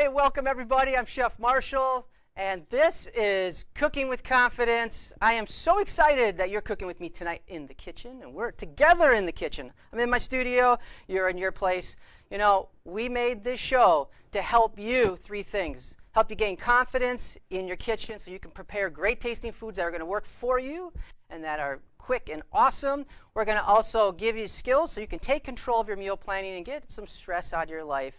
Hey, welcome everybody. I'm Chef Marshall, and this is Cooking with Confidence. I am so excited that you're cooking with me tonight in the kitchen, and we're together in the kitchen. I'm in my studio, you're in your place. You know, we made this show to help you three things. Help you gain confidence in your kitchen so you can prepare great tasting foods that are going to work for you and that are quick and awesome. We're going to also give you skills so you can take control of your meal planning and get some stress out of your life.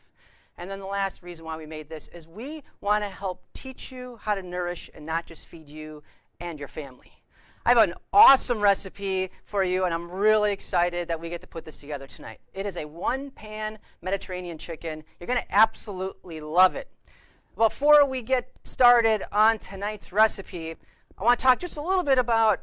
And then the last reason why we made this is we want to help teach you how to nourish and not just feed you and your family. I have an awesome recipe for you, and I'm really excited that we get to put this together tonight. It is a one-pan Mediterranean chicken. You're going to absolutely love it. Before we get started on tonight's recipe, I want to talk just a little bit about,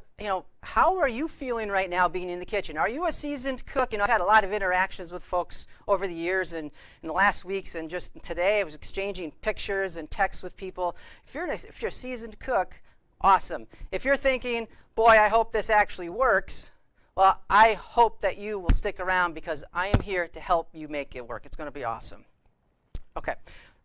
how are you feeling right now being in the kitchen? Are you a seasoned cook? I've had a lot of interactions with folks over the years and in the last weeks, and just today I was exchanging pictures and texts with people. If you're a seasoned cook, awesome. If you're thinking, boy, I hope this actually works, well, I hope that you will stick around because I am here to help you make it work. It's going to be awesome. Okay.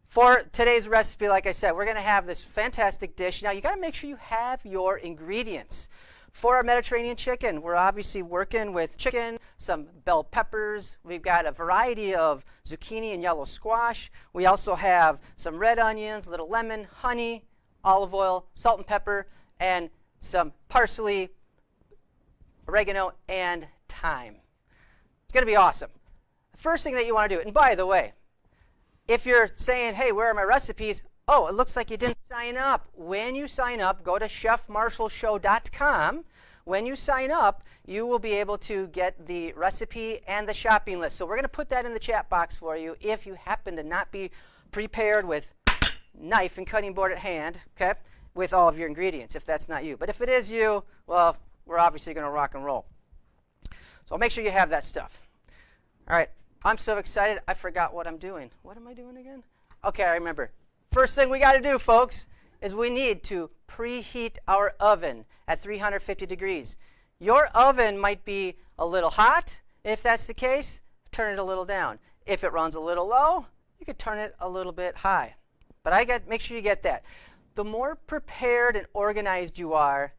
For today's recipe, like I said, we're going to have this fantastic dish. Now, you got to make sure you have your ingredients. For our Mediterranean chicken, we're obviously working with chicken, some bell peppers. We've got a variety of zucchini and yellow squash. We also have some red onions, a little lemon, honey, olive oil, salt and pepper, and some parsley, oregano, and thyme. It's going to be awesome. The first thing that you want to do, and by the way, if you're saying, hey, where are my recipes? Oh, it looks like you didn't sign up. When you sign up, go to chefmarshallshow.com. When you sign up, you will be able to get the recipe and the shopping list. So we're going to put that in the chat box for you if you happen to not be prepared with knife and cutting board at hand, okay, with all of your ingredients, if that's not you. But if it is you, well, we're obviously going to rock and roll. So make sure you have that stuff. All right. I'm so excited, I forgot what I'm doing. What am I doing again? Okay, I remember. First thing we got to do, folks, is we need to preheat our oven at 350 degrees. Your oven might be a little hot. If that's the case, turn it a little down. If it runs a little low, you could turn it a little bit high. But make sure you get that. The more prepared and organized you are,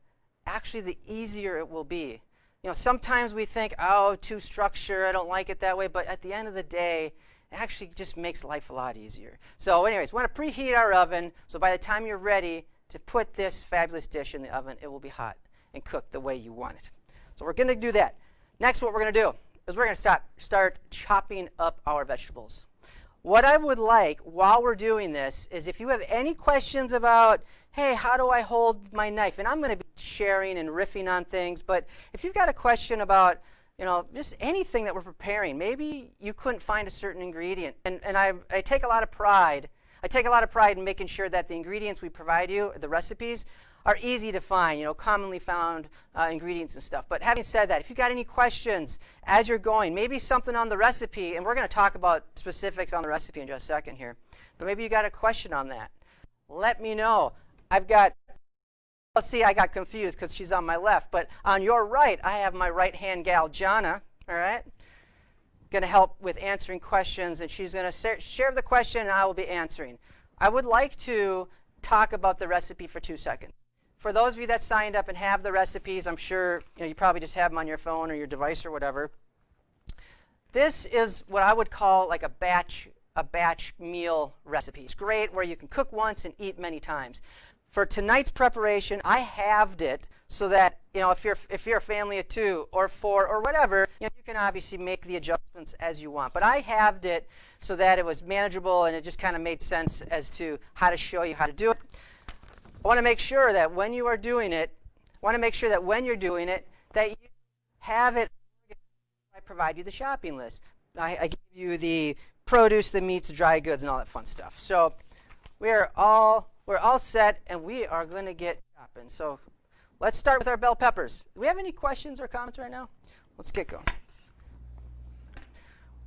actually the easier it will be. Sometimes we think, oh, too structured, I don't like it that way. But at the end of the day, it actually just makes life a lot easier. So anyways, we want to preheat our oven. So by the time you're ready to put this fabulous dish in the oven, it will be hot and cooked the way you want it. So we're going to do that. Next, what we're going to do is we're going to start chopping up our vegetables. What I would like while we're doing this is if you have any questions about, hey, how do I hold my knife? And I'm going to be sharing and riffing on things, but if you've got a question about, just anything that we're preparing, maybe you couldn't find a certain ingredient. And I take a lot of pride. I take a lot of pride in making sure that the ingredients we provide you, the recipes, are easy to find, commonly found ingredients and stuff. But having said that, if you've got any questions as you're going, maybe something on the recipe, and we're going to talk about specifics on the recipe in just a second here, but maybe you got a question on that, let me know. Let's see, I got confused because she's on my left, but on your right, I have my right-hand gal, Jana, all right? Going to help with answering questions, and she's going to share the question, and I will be answering. I would like to talk about the recipe for 2 seconds. For those of you that signed up and have the recipes, I'm sure you probably just have them on your phone or your device or whatever. This is what I would call like a batch meal recipe. It's great where you can cook once and eat many times. For tonight's preparation, I halved it so that if you're a family of 2 or 4 or whatever, you can obviously make the adjustments as you want. But I halved it so that it was manageable and it just kind of made sense as to how to show you how to do it. I want to make sure that when you are doing it, that you have it. I provide you the shopping list. I give you the produce, the meats, the dry goods, and all that fun stuff. So we're all set, and we are going to get chopping. So let's start with our bell peppers. Do we have any questions or comments right now? Let's get going.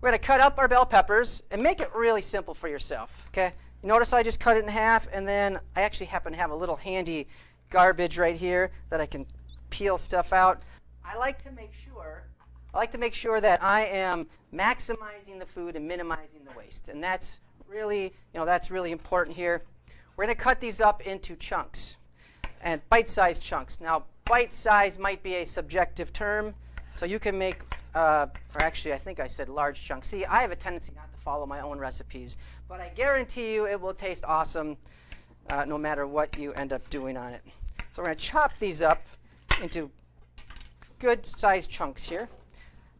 We're going to cut up our bell peppers and make it really simple for yourself, okay? You notice I just cut it in half, and then I actually happen to have a little handy garbage right here that I can peel stuff out. I like to make sure that I am maximizing the food and minimizing the waste, and that's Really, that's really important here. We're going to cut these up into chunks, and bite-sized chunks. Now, bite-size might be a subjective term, so you can make, or actually, I think I said large chunks. See, I have a tendency not to follow my own recipes, but I guarantee you it will taste awesome no matter what you end up doing on it. So we're going to chop these up into good-sized chunks here.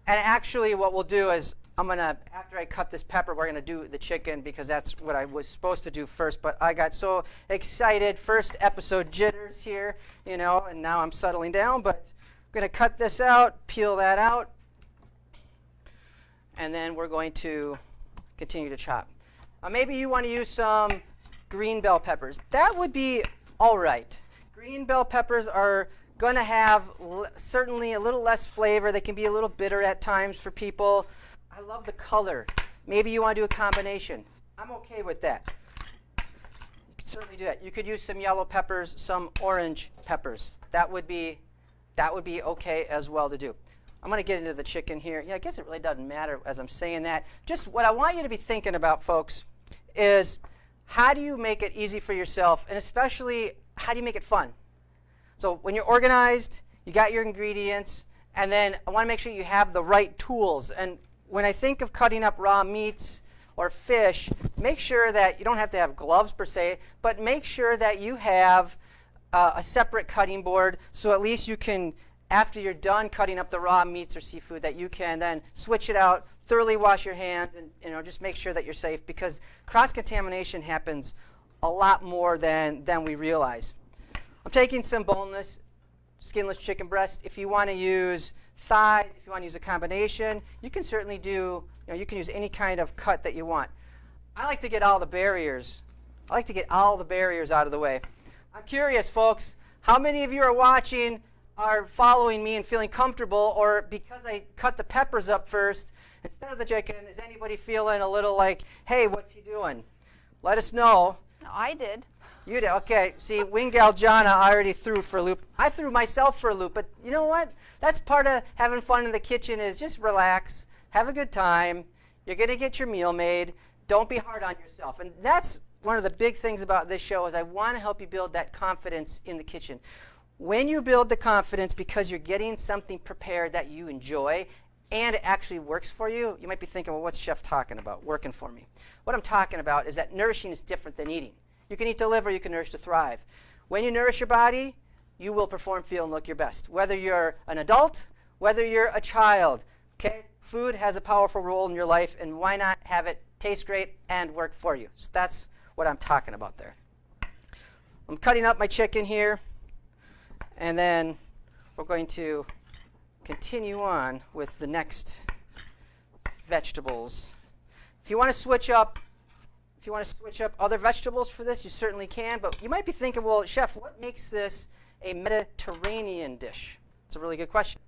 And actually, what we'll do is after I cut this pepper, we're going to do the chicken because that's what I was supposed to do first. But I got so excited. First episode jitters here, and now I'm settling down. But I'm going to cut this out, peel that out, and then we're going to continue to chop. Maybe you want to use some green bell peppers. That would be all right. Green bell peppers are going to have certainly a little less flavor. They can be a little bitter at times for people. I love the color. Maybe you want to do a combination. I'm okay with that. You can certainly do that. You could use some yellow peppers, some orange peppers. That would be okay as well to do. I'm going to get into the chicken here. I guess it really doesn't matter as I'm saying that. Just what I want you to be thinking about, folks, is how do you make it easy for yourself, and especially how do you make it fun? So when you're organized, you got your ingredients, and then I want to make sure you have the right tools. And when I think of cutting up raw meats or fish, make sure that you don't have to have gloves per se, but make sure that you have a separate cutting board so at least you can, after you're done cutting up the raw meats or seafood, that you can then switch it out, thoroughly wash your hands, and just make sure that you're safe, because cross-contamination happens a lot more than we realize. I'm taking some boneless, skinless chicken breast. If you want to use thighs, if you want to use a combination, you can certainly do, you can use any kind of cut that you want. I like to get all the barriers. I like to get all the barriers out of the way. I'm curious, folks, how many of you are watching, are following me and feeling comfortable, or because I cut the peppers up first instead of the chicken, is anybody feeling a little like, hey, what's he doing? Let us know. No, I did. You did. Okay. See, Wingal Jana already threw for a loop. I threw myself for a loop. But you know what? That's part of having fun in the kitchen, is just relax, have a good time. You're going to get your meal made. Don't be hard on yourself. And that's one of the big things about this show, is I want to help you build that confidence in the kitchen. When you build the confidence because you're getting something prepared that you enjoy and it actually works for you, you might be thinking, well, what's Chef talking about, working for me? What I'm talking about is that nourishing is different than eating. You can eat to live or you can nourish to thrive. When you nourish your body, you will perform, feel, and look your best. Whether you're an adult, whether you're a child, okay? Food has a powerful role in your life, and why not have it taste great and work for you? So that's what I'm talking about there. I'm cutting up my chicken here, and then we're going to continue on with the next vegetables. If you want to switch up other vegetables for this, you certainly can. But you might be thinking, well, Chef, what makes this a Mediterranean dish? It's a really good question.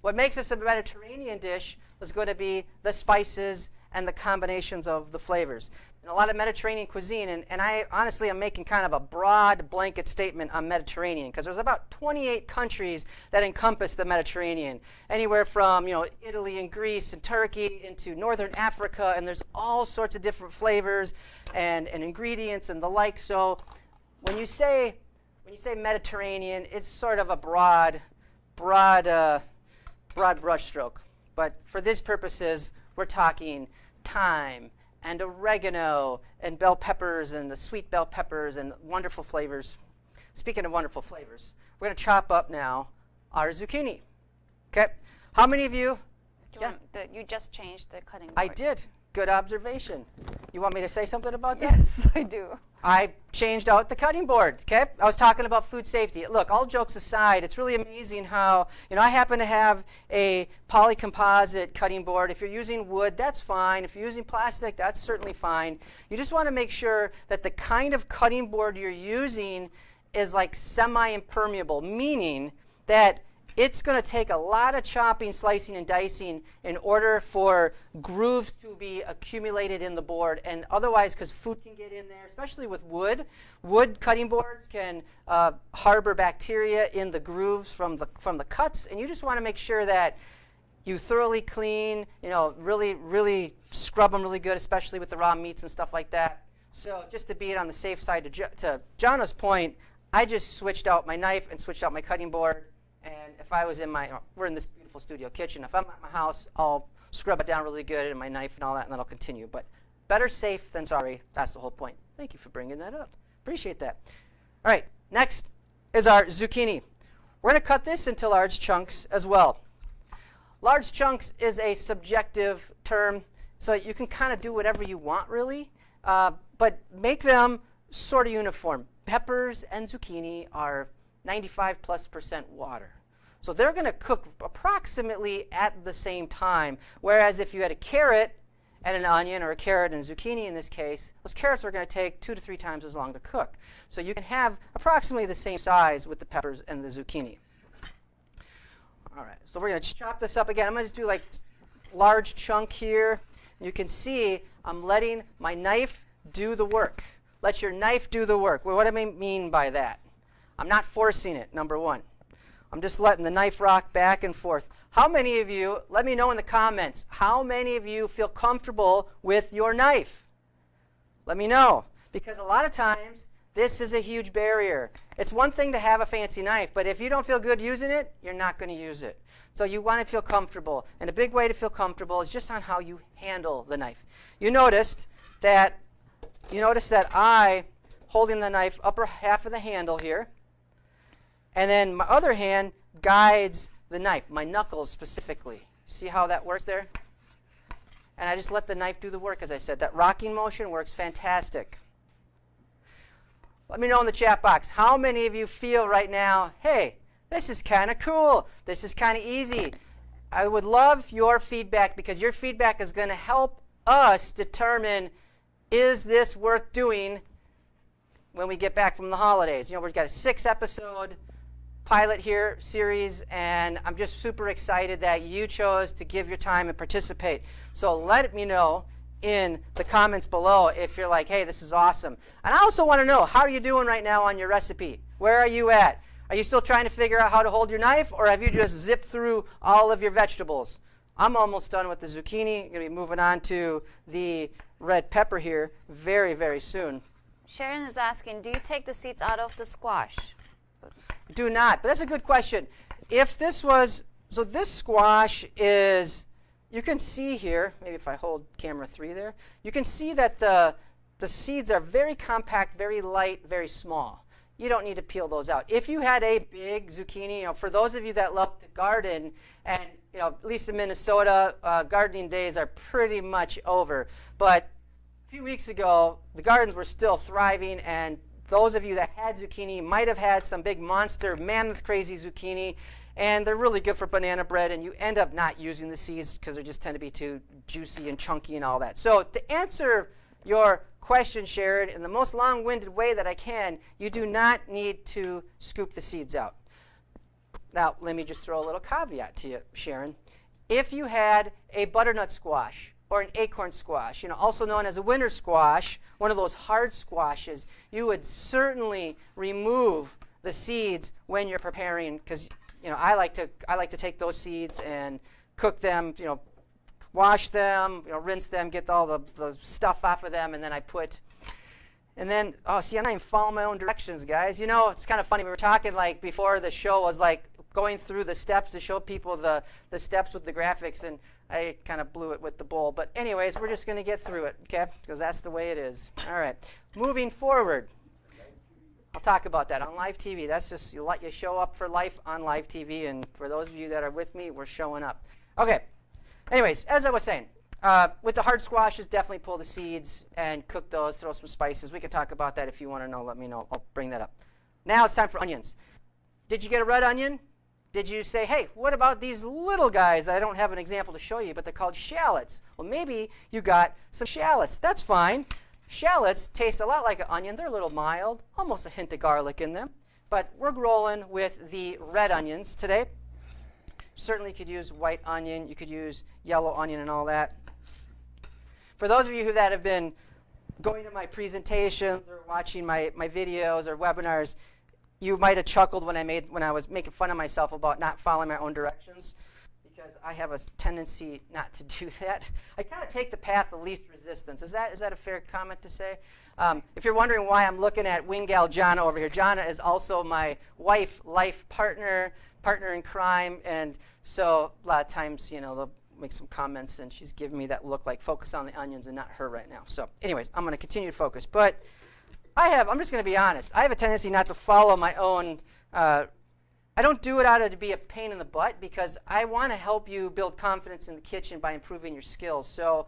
What makes this a Mediterranean dish is going to be the spices and the combinations of the flavors. And a lot of Mediterranean cuisine, and I honestly am making kind of a broad blanket statement on Mediterranean, because there's about 28 countries that encompass the Mediterranean, anywhere from Italy and Greece and Turkey into northern Africa, and there's all sorts of different flavors and ingredients and the like. So when you say Mediterranean, it's sort of a broad brushstroke. But for these purposes, we're talking thyme and oregano and bell peppers and the sweet bell peppers and wonderful flavors. Speaking of wonderful flavors, we're going to chop up now our zucchini. Okay? How many of you? You just changed the cutting board. I did. Good observation. You want me to say something about that? Yes, I do. I changed out the cutting board, okay? I was talking about food safety. Look, all jokes aside, it's really amazing how, I happen to have a polycomposite cutting board. If you're using wood, that's fine. If you're using plastic, that's certainly fine. You just want to make sure that the kind of cutting board you're using is like semi-impermeable, meaning that it's going to take a lot of chopping, slicing, and dicing in order for grooves to be accumulated in the board. And otherwise, because food can get in there, especially with wood cutting boards can harbor bacteria in the grooves from the cuts. And you just want to make sure that you thoroughly clean, really scrub them really good, especially with the raw meats and stuff like that. So just to be on the safe side, to Jana's point, I just switched out my knife and switched out my cutting board. And if I was we're in this beautiful studio kitchen. If I'm at my house, I'll scrub it down really good and my knife and all that, and then I'll continue. But better safe than sorry. That's the whole point. Thank you for bringing that up. Appreciate that. All right, next is our zucchini. We're going to cut this into large chunks as well. Large chunks is a subjective term, so you can kind of do whatever you want, really, but make them sort of uniform. Peppers and zucchini are 95+% water. So they're going to cook approximately at the same time, whereas if you had a carrot and an onion, or a carrot and zucchini in this case, those carrots are going to take 2 to 3 times as long to cook. So you can have approximately the same size with the peppers and the zucchini. All right, so we're going to chop this up again. I'm going to just do like large chunk here. You can see I'm letting my knife do the work. Let your knife do the work. Well, what do I mean by that? I'm not forcing it, number one. I'm just letting the knife rock back and forth. How many of you, let me know in the comments, how many of you feel comfortable with your knife? Let me know, because a lot of times this is a huge barrier. It's one thing to have a fancy knife, but if you don't feel good using it, you're not going to use it. So you want to feel comfortable, and a big way to feel comfortable is just on how you handle the knife. You noticed that I holding the knife upper half of the handle here, and then my other hand guides the knife, my knuckles specifically. See how that works there? And I just let the knife do the work, as I said. That rocking motion works fantastic. Let me know in the chat box, how many of you feel right now, hey, this is kind of cool. This is kind of easy. I would love your feedback, because your feedback is going to help us determine, is this worth doing when we get back from the holidays? We've got a 6-episode pilot here series, and I'm just super excited that you chose to give your time and participate. So let me know in the comments below if you're like, hey, this is awesome. And I also want to know, how are you doing right now on your recipe? Where are you at? Are you still trying to figure out how to hold your knife, or have you just zipped through all of your vegetables? I'm almost done with the zucchini. I'm going to be moving on to the red pepper here very, very soon. Sharon is asking, do you take the seeds out of the squash? Do not, but that's a good question. If this was, so this squash is, you can see here, maybe if I hold camera 3 there, you can see that the seeds are very compact, very light, very small. You don't need to peel those out. If you had a big zucchini, for those of you that love to garden, and at least in Minnesota, gardening days are pretty much over. But a few weeks ago, the gardens were still thriving, and those of you that had zucchini might have had some big monster, mammoth crazy zucchini, and they're really good for banana bread, and you end up not using the seeds because they just tend to be too juicy and chunky and all that. So to answer your question, Sharon, in the most long-winded way that I can, you do not need to scoop the seeds out. Now, let me just throw a little caveat to you, Sharon. If you had a butternut squash, or an acorn squash, also known as a winter squash, one of those hard squashes, you would certainly remove the seeds when you're preparing, because I like to take those seeds and cook them, wash them, rinse them, get all the stuff off of them, and then see, I'm not even following my own directions, guys. It's kind of funny. We were talking before the show was going through the steps to show people the steps with the graphics, and I kind of blew it with the bowl. But anyways, we're just going to get through it, okay? Because that's the way it is. All right. Moving forward, I'll talk about that on live TV. That's just you show up for life on live TV, and for those of you that are with me, we're showing up. Okay. Anyways, as I was saying, with the hard squashes, definitely pull the seeds and cook those. Throw some spices. We can talk about that if you want to know. Let me know. I'll bring that up. Now it's time for onions. Did you get a red onion? Did you say, hey, what about these little guys that I don't have an example to show you, but they're called shallots? Well, maybe you got some shallots. That's fine. Shallots taste a lot like an onion. They're a little mild, almost a hint of garlic in them. But we're rolling with the red onions today. Certainly you could use white onion. You could use yellow onion and all that. For those of you that have been going to my presentations or watching my videos or webinars, you might have chuckled when I was making fun of myself about not following my own directions, because I have a tendency not to do that. I kind of take the path of least resistance. Is that a fair comment to say? If you're wondering why I'm looking at wing gal Jana over here, Jana is also my wife, life partner in crime, and so a lot of times, they'll make some comments, and she's giving me that look like focus on the onions and not her right now. So anyways, I'm going to continue to focus. But I'm just going to be honest, I have a tendency not to follow my own, I don't do it out of to be a pain in the butt, because I want to help you build confidence in the kitchen by improving your skills. So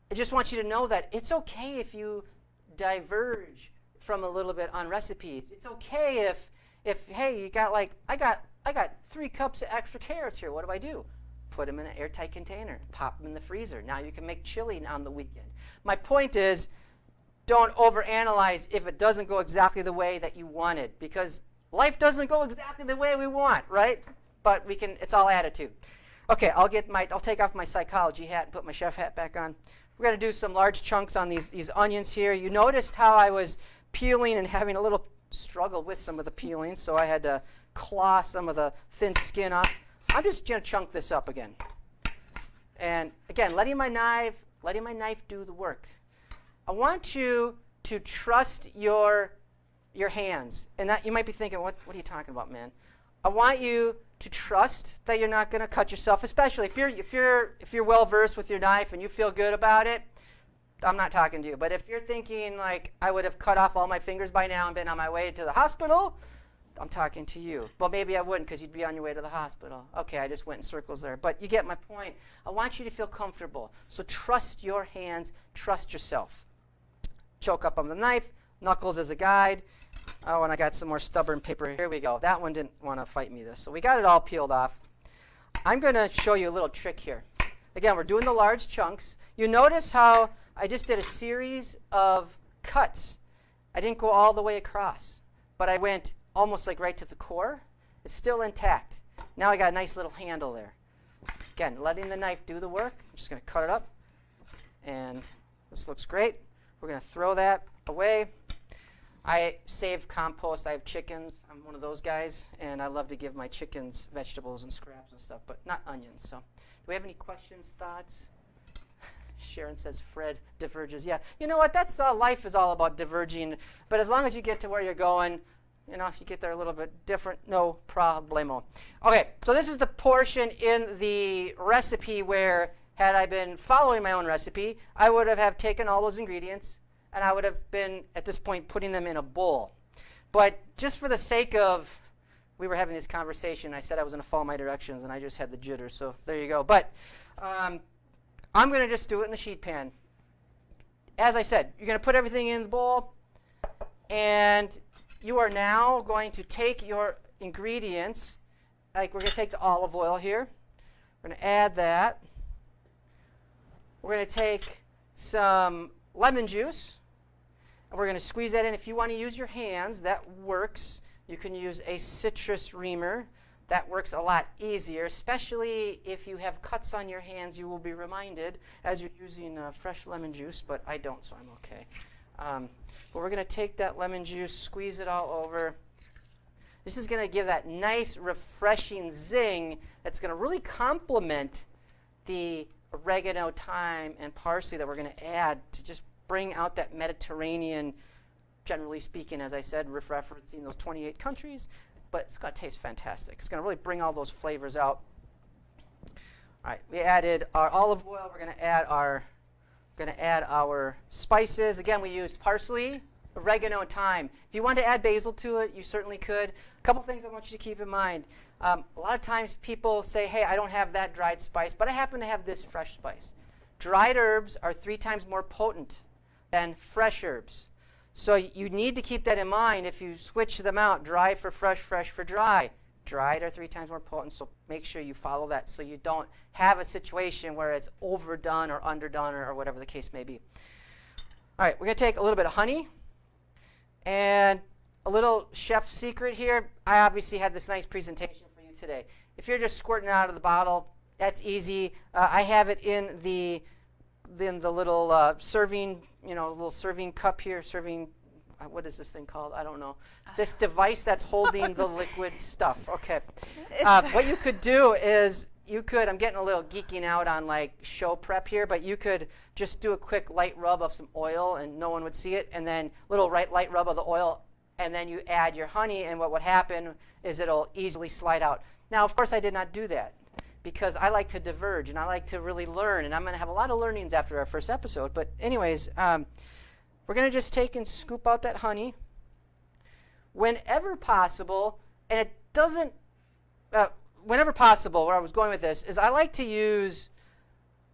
I just want you to know that it's okay if you diverge from a little bit on recipes. It's okay if hey, you got I got 3 cups of extra carrots here. What do? Put them in an airtight container, pop them in the freezer. Now you can make chili on the weekend. My point is, don't overanalyze if it doesn't go exactly the way that you wanted, because life doesn't go exactly the way we want, right? But it's all attitude. Okay, I'll take off my psychology hat and put my chef hat back on. We're going to do some large chunks on these onions here. You noticed how I was peeling and having a little struggle with some of the peeling, so I had to claw some of the thin skin off. I'm just going to chunk this up again. And again, letting my knife do the work. I want you to trust your hands. And that you might be thinking, what are you talking about, man? I want you to trust that you're not going to cut yourself, especially if you're well versed with your knife and you feel good about it. I'm not talking to you. But if you're thinking like I would have cut off all my fingers by now and been on my way to the hospital, I'm talking to you. Well, maybe I wouldn't, because you'd be on your way to the hospital. Okay, I just went in circles there. But you get my point. I want you to feel comfortable. So trust your hands. Trust yourself. Choke up on the knife. Knuckles as a guide. Oh, and I got some more stubborn paper. Here we go. That one didn't want to fight me this. So we got it all peeled off. I'm going to show you a little trick here. Again, we're doing the large chunks. You notice how I just did a series of cuts. I didn't go all the way across, but I went almost like right to the core. It's still intact. Now I got a nice little handle there. Again, letting the knife do the work. I'm just going to cut it up. And this looks great. We're going to throw that away. I save compost. I have chickens. I'm one of those guys. And I love to give my chickens vegetables and scraps and stuff, but not onions. So do we have any questions, thoughts? Sharon says Fred diverges. Yeah, you know what? That's life is all about diverging. But as long as you get to where you're going, if you get there a little bit different, no problemo. Okay, so this is the portion in the recipe where, had I been following my own recipe, I would have taken all those ingredients, and I would have been, at this point, putting them in a bowl. But just for the sake of, we were having this conversation, I said I was going to follow my directions, and I just had the jitters, so there you go. But I'm going to just do it in the sheet pan. As I said, you're going to put everything in the bowl, and you are now going to take your ingredients, like we're going to take the olive oil here. We're going to add that. We're going to take some lemon juice, and we're going to squeeze that in. If you want to use your hands, that works. You can use a citrus reamer. That works a lot easier, especially if you have cuts on your hands. You will be reminded as you're using fresh lemon juice, but I don't, so I'm okay. But we're going to take that lemon juice, squeeze it all over. This is going to give that nice, refreshing zing that's going to really complement the oregano, thyme, and parsley that we're going to add to just bring out that Mediterranean, generally speaking, as I said, referencing those 28 countries. But it's going to taste fantastic. It's going to really bring all those flavors out. All right, we added our olive oil. We're going to add our spices. Again, we used parsley, oregano, and thyme. If you want to add basil to it, you certainly could. A couple things I want you to keep in mind. A lot of times people say, hey, I don't have that dried spice, but I happen to have this fresh spice. Dried herbs are 3 times more potent than fresh herbs. So you need to keep that in mind if you switch them out, dry for fresh, fresh for dry. Dried are 3 times more potent, so make sure you follow that so you don't have a situation where it's overdone or underdone or whatever the case may be. All right, we're going to take a little bit of honey. And a little chef secret here, I obviously have this nice presentation for you today. If you're just squirting it out of the bottle, that's easy. I have it in the little serving, little serving cup here, what is this thing called? I don't know. This device that's holding the liquid stuff. Okay. What you could do is you could, I'm getting a little geeking out on like show prep here, but you could just do a quick light rub of some oil and no one would see it, and then little light rub of the oil, and then you add your honey, and what would happen is it'll easily slide out. Now, of course, I did not do that because I like to diverge and I like to really learn, and I'm going to have a lot of learnings after our first episode. But anyways, we're going to just take and scoop out that honey whenever possible, and it doesn't, whenever possible, where I was going with this is I like to use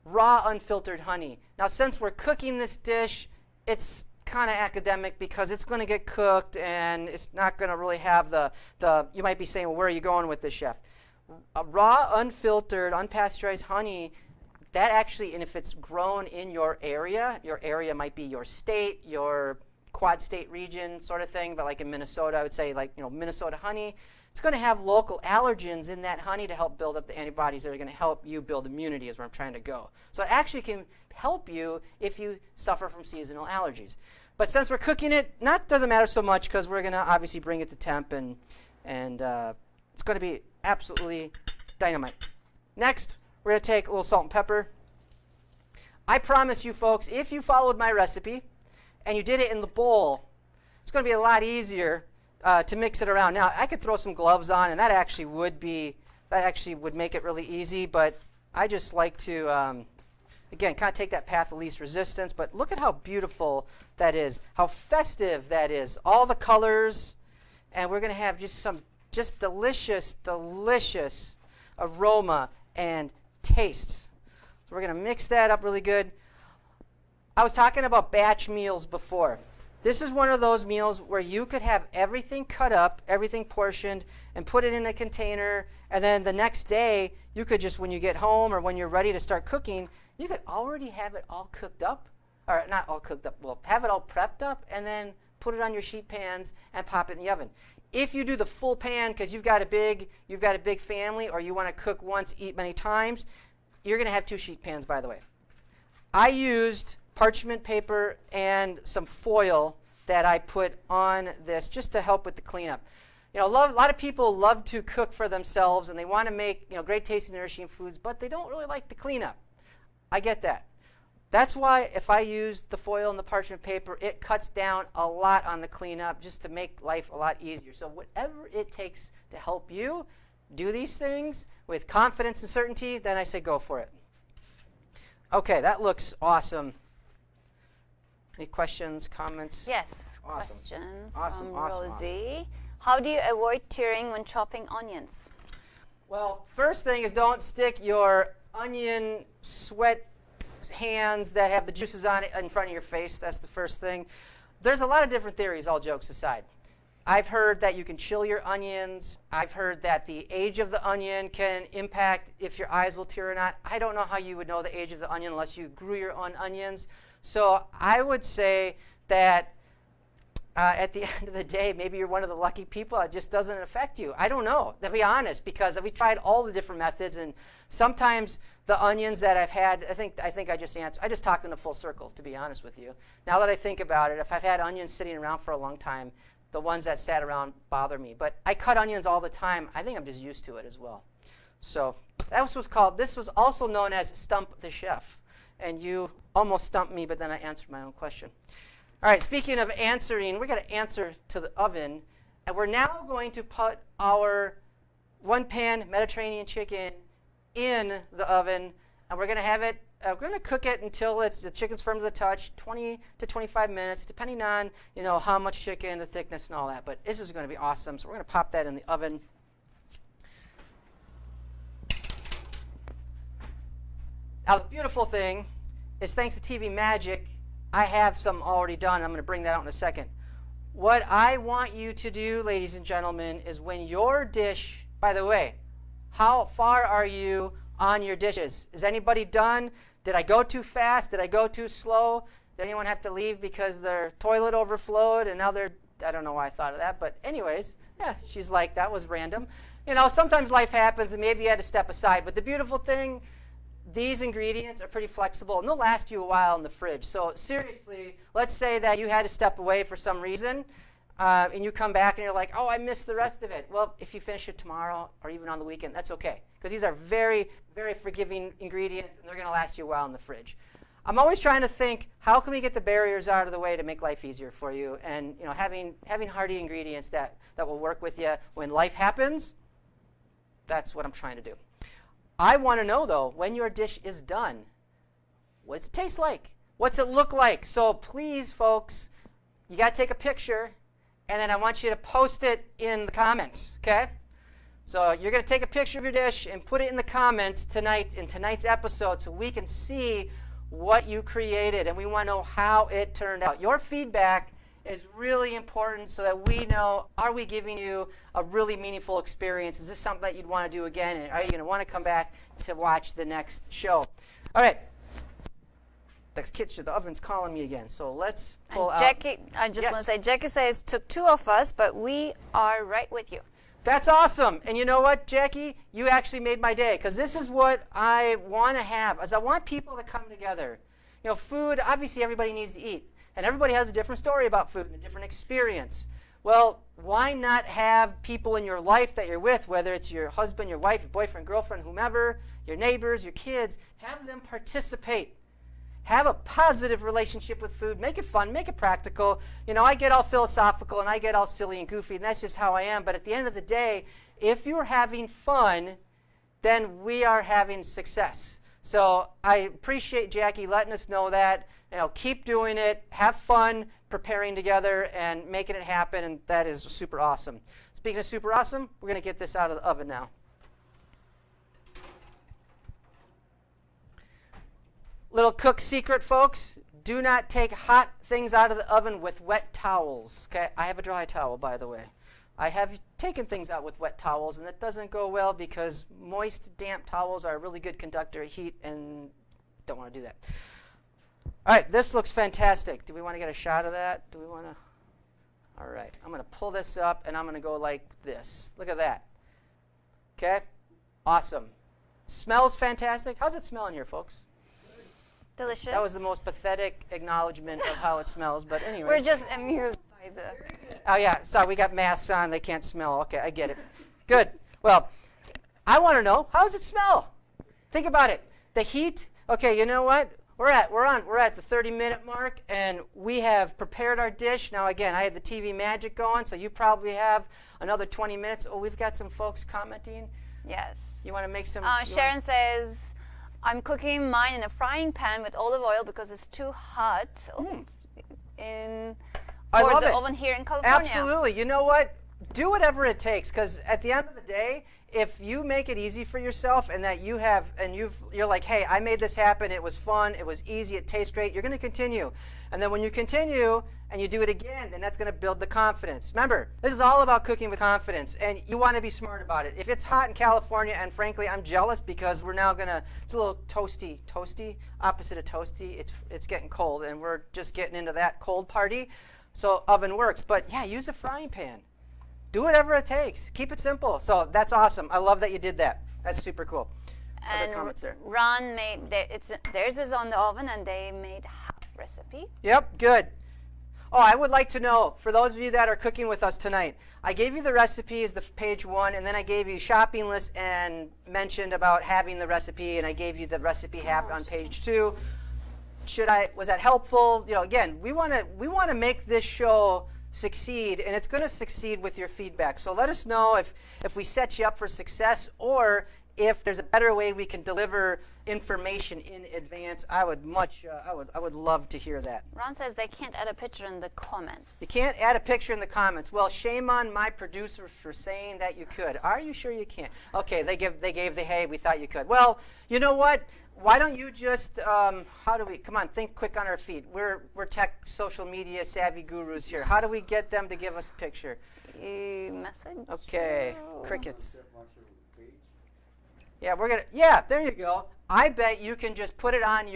raw unfiltered honey. Now, since we're cooking this dish, it's kind of academic because it's going to get cooked and it's not going to really have the, you might be saying, well, where are you going with this, chef? Raw, unfiltered, unpasteurized honey, that actually, and if it's grown in your area might be your state, your quad state region sort of thing, but like in Minnesota, I would say like, Minnesota honey, it's going to have local allergens in that honey to help build up the antibodies that are going to help you build immunity is where I'm trying to go. So it actually can help you if you suffer from seasonal allergies. But since we're cooking it, doesn't matter so much because we're going to obviously bring it to temp and it's going to be absolutely dynamite. Next, we're going to take a little salt and pepper. I promise you folks, if you followed my recipe and you did it in the bowl, it's going to be a lot easier to mix it around. Now, I could throw some gloves on, and that actually would make it really easy, but I just like to, again, kind of take that path of least resistance. But look at how beautiful that is, how festive that is, all the colors, and we're going to have just delicious, delicious aroma and taste. So we're going to mix that up really good. I was talking about batch meals before. This is one of those meals where you could have everything cut up, everything portioned, and put it in a container, and then the next day, you could just, when you get home or when you're ready to start cooking, you could already have it all cooked up, or not all cooked up, well, have it all prepped up, and then put it on your sheet pans and pop it in the oven. If you do the full pan because you've got a big family or you want to cook once, eat many times, you're going to have 2 sheet pans, by the way. I used parchment paper and some foil that I put on this just to help with the cleanup. A lot of people love to cook for themselves and they want to make great tasting, nourishing foods, but they don't really like the cleanup. I get that. That's why if I use the foil and the parchment paper, it cuts down a lot on the cleanup just to make life a lot easier. So whatever it takes to help you do these things with confidence and certainty, then I say go for it. Okay, that looks awesome. Any questions, comments? Yes, Awesome. question Awesome, from awesome, Rosie. How do you avoid tearing when chopping onions? Well, first thing is don't stick your onion sweat hands that have the juices on it in front of your face. That's the first thing. There's a lot of different theories, all jokes aside. I've heard that you can chill your onions. I've heard that the age of the onion can impact if your eyes will tear or not. I don't know how you would know the age of the onion unless you grew your own onions. So I would say that at the end of the day, maybe you're one of the lucky people. It just doesn't affect you. I don't know, to be honest, because we tried all the different methods, and sometimes the onions that I've had, I think I just answered. I just talked in a full circle, to be honest with you. Now that I think about it, if I've had onions sitting around for a long time, the ones that sat around bother me. But I cut onions all the time. I think I'm just used to it as well. So this was also known as Stump the Chef. And you almost stumped me, but then I answered my own question. All right, speaking of answering, we're going to answer to the oven. And we're now going to put our 1-pan Mediterranean chicken in the oven. And we're going to have it, we're going to cook it until the chicken's firm to the touch, 20 to 25 minutes, depending on how much chicken, the thickness, and all that. But this is going to be awesome. So we're going to pop that in the oven. Now, the beautiful thing is, thanks to TV Magic, I have some already done. I'm going to bring that out in a second. What I want you to do, ladies and gentlemen, is when your dish, by the way, how far are you on your dishes? Is anybody done? Did I go too fast? Did I go too slow? Did anyone have to leave because their toilet overflowed and now I don't know why I thought of that, but anyways, yeah, she's like, that was random. Sometimes life happens and maybe you had to step aside, but the beautiful thing, these ingredients are pretty flexible and they'll last you a while in the fridge. So seriously, let's say that you had to step away for some reason. and you come back and you're like, oh, I missed the rest of it. Well, if you finish it tomorrow or even on the weekend, that's okay. Because these are very, very forgiving ingredients, and they're going to last you a while in the fridge. I'm always trying to think, how can we get the barriers out of the way to make life easier for you? And having hearty ingredients that will work with you when life happens, that's what I'm trying to do. I want to know, though, when your dish is done, what's it taste like? What's it look like? So please, folks, you got to take a picture, and then I want you to post it in the comments, okay? So you're going to take a picture of your dish and put it in the comments tonight in tonight's episode so we can see what you created, and we want to know how it turned out. Your feedback is really important so that we know, are we giving you a really meaningful experience? Is this something that you'd want to do again? And are you going to want to come back to watch the next show? All right. The kitchen, the oven's calling me again. So let's pull out. Jackie, I just want to say, Jackie says it took 2 of us, but we are right with you. That's awesome. And you know what, Jackie? You actually made my day, because this is what I want to have, is I want people to come together. Food, obviously everybody needs to eat. And everybody has a different story about food and a different experience. Well, why not have people in your life that you're with, whether it's your husband, your wife, your boyfriend, girlfriend, whomever, your neighbors, your kids, have them participate. Have a positive relationship with food. Make it fun. Make it practical. I get all philosophical and I get all silly and goofy, and that's just how I am. But at the end of the day, if you're having fun, then we are having success. So I appreciate Jackie letting us know that. Keep doing it. Have fun preparing together and making it happen, and that is super awesome. Speaking of super awesome, we're going to get this out of the oven now. Little cook secret, folks. Do not take hot things out of the oven with wet towels. Okay, I have a dry towel, by the way. I have taken things out with wet towels, and that doesn't go well because moist, damp towels are a really good conductor of heat, and don't want to do that. All right, this looks fantastic. Do we want to get a shot of that? Do we want to? All right, I'm going to pull this up, and I'm going to go like this. Look at that. Okay, awesome. Smells fantastic. How's it smell in here, folks? Delicious. That was the most pathetic acknowledgement of how it smells, but anyway. We're just amused by the... Oh, yeah, sorry, we got masks on. They can't smell. Okay, I get it. Good. Well, I want to know, how does it smell? Think about it. The heat. Okay, you know what? We're at the 30-minute mark, and we have prepared our dish. Now, again, I had the TV magic going, so you probably have another 20 minutes. Oh, we've got some folks commenting. Yes. You want to make some... Sharon says, I'm cooking mine in a frying pan with olive oil because it's too hot for the oven here in California. Absolutely. You know what? Do whatever it takes, because at the end of the day, if you make it easy for yourself and that you're like, hey, I made this happen, it was fun, it was easy, it tastes great, you're going to continue. And then when you continue and you do it again, then that's going to build the confidence. Remember, this is all about cooking with confidence, and you want to be smart about it. If it's hot in California, and frankly, I'm jealous because we're now it's a little toasty, opposite of toasty. It's getting cold, and we're just getting into that cold party. So oven works. But yeah, use a frying pan. Do whatever it takes. Keep it simple. So that's awesome. I love that you did that. That's super cool. And other comments there? Ron made theirs is on the oven, and they made half recipe. Yep, good. Oh, I would like to know, for those of you that are cooking with us tonight, I gave you the recipe as the page 1, and then I gave you shopping list and mentioned about having the recipe, and I gave you the recipe on page 2. Was that helpful? Again, we want to make this show succeed, and it's going to succeed with your feedback. So let us know if we set you up for success, or if there's a better way we can deliver information in advance. I would love to hear that. Ron says they can't add a picture in the comments. You can't add a picture in the comments. Well, shame on my producers for saying that you could. Are you sure you can't? Okay, they gave the hey, we thought you could. Well, you know what? Why don't you just, come on, think quick on our feet. We're tech, social media savvy gurus here. How do we get them to give us a picture? Message. Okay, crickets. Yeah, there you go. I bet you can just put it on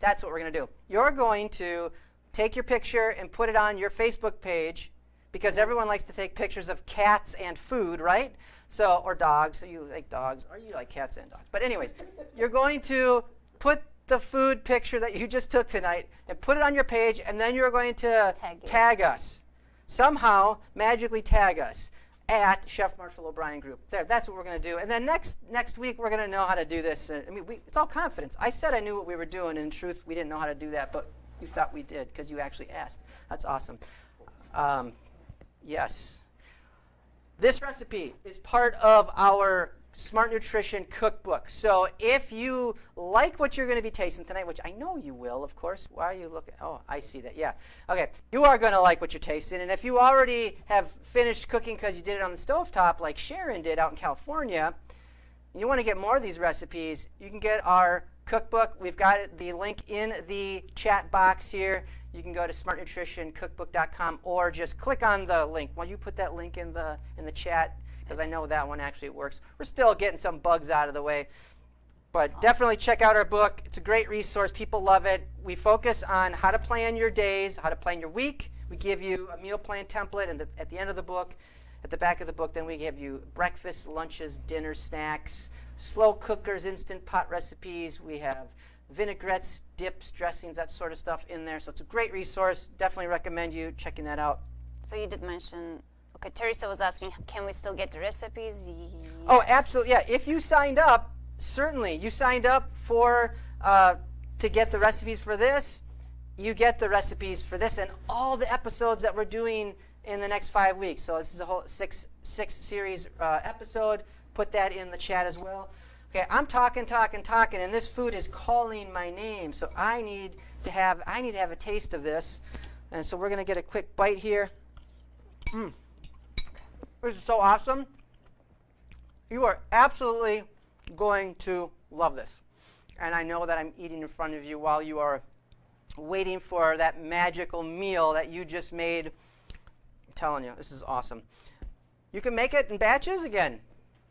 that's what we're going to do. You're going to take your picture and put it on your Facebook page, because everyone likes to take pictures of cats and food, right? So, or dogs. So you like dogs, or you like cats and dogs. But anyways, you're going to put the food picture that you just took tonight and put it on your page, and then you're going to tag us. somehow magically tag us at Chef Marshall O'Brien Group. There, that's what we're going to do. And then next week, we're going to know how to do this. I mean, it's all confidence. I said I knew what we were doing, and in truth, we didn't know how to do that, but you thought we did because you actually asked. That's awesome. Yes. This recipe is part of our Smart Nutrition cookbook. So if you like what you're going to be tasting tonight, which I know you will, of course. Why are you looking? Oh, I see that. Yeah. Okay. You are going to like what you're tasting. And if you already have finished cooking because you did it on the stovetop like Sharon did out in California, and you want to get more of these recipes, you can get our cookbook. We've got the link in the chat box here. You can go to smartnutritioncookbook.com or just click on the link. Well, you put that link in the chat, because I know that one actually works. We're still getting some bugs out of the way. But definitely check out our book. It's a great resource. People love it. We focus on how to plan your days, how to plan your week. We give you a meal plan template at the end of the book. At the back of the book, then we give you breakfast, lunches, dinners, snacks, slow cookers, instant pot recipes. We have vinaigrettes, dips, dressings, that sort of stuff in there. So it's a great resource. Definitely recommend you checking that out. So you did mention, okay, Teresa was asking, can we still get the recipes? Yes. Oh, absolutely. Yeah, if you signed up, certainly. You signed up for to get the recipes for this, you get the recipes for this and all the episodes that we're doing in the next 5 weeks. So this is a whole six series episode. Put that in the chat as well. Okay, I'm talking, and this food is calling my name. So I need to have a taste of this. And so we're going to get a quick bite here. This is so awesome. You are absolutely going to love this. And I know that I'm eating in front of you while you are waiting for that magical meal that you just made. I'm telling you, this is awesome. You can make it in batches again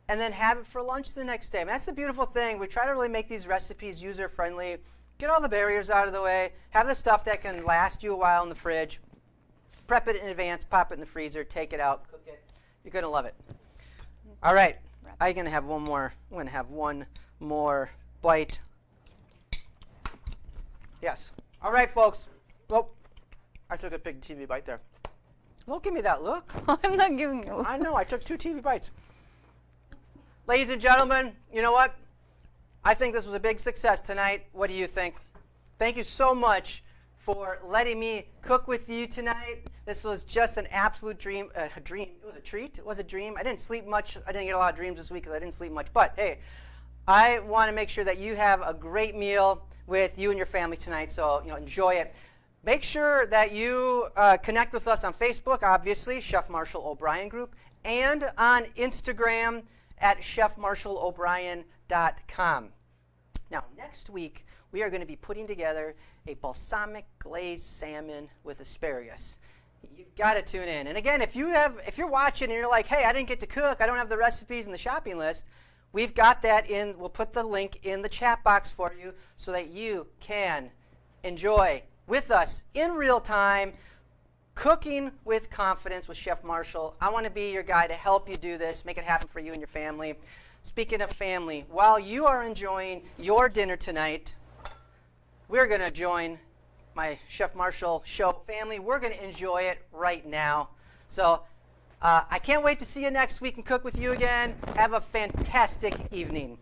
and then have it for lunch the next day. And that's the beautiful thing. We try to really make these recipes user-friendly, get all the barriers out of the way, have the stuff that can last you a while in the fridge, prep it in advance, pop it in the freezer, take it out, cook it. You're going to love it. All right. I'm going to have one more. I'm going to have one more bite. Yes. All right, folks. Oh, I took a big TV bite there. Don't give me that look. I'm not giving you a look. I know. I took 2 TV bites. Ladies and gentlemen, you know what? I think this was a big success tonight. What do you think? Thank you so much for letting me cook with you tonight. This was just an absolute dream. It was a treat. It was a dream. I didn't sleep much. I didn't get a lot of dreams this week because I didn't sleep much. But hey, I want to make sure that you have a great meal with you and your family tonight. So enjoy it. Make sure that you connect with us on Facebook, obviously, Chef Marshall O'Brien Group, and on Instagram at chefmarshallobrien.com. Now, next week, we are going to be putting together a balsamic glazed salmon with asparagus. You've got to tune in. And again, if you're watching and you're like, hey, I didn't get to cook, I don't have the recipes in the shopping list, we've got that in. We'll put the link in the chat box for you so that you can enjoy with us in real time, cooking with confidence with Chef Marshall. I want to be your guy to help you do this, make it happen for you and your family. Speaking of family, while you are enjoying your dinner tonight, we're going to join my Chef Marshall Show family. We're going to enjoy it right now. So I can't wait to see you next week and cook with you again. Have a fantastic evening.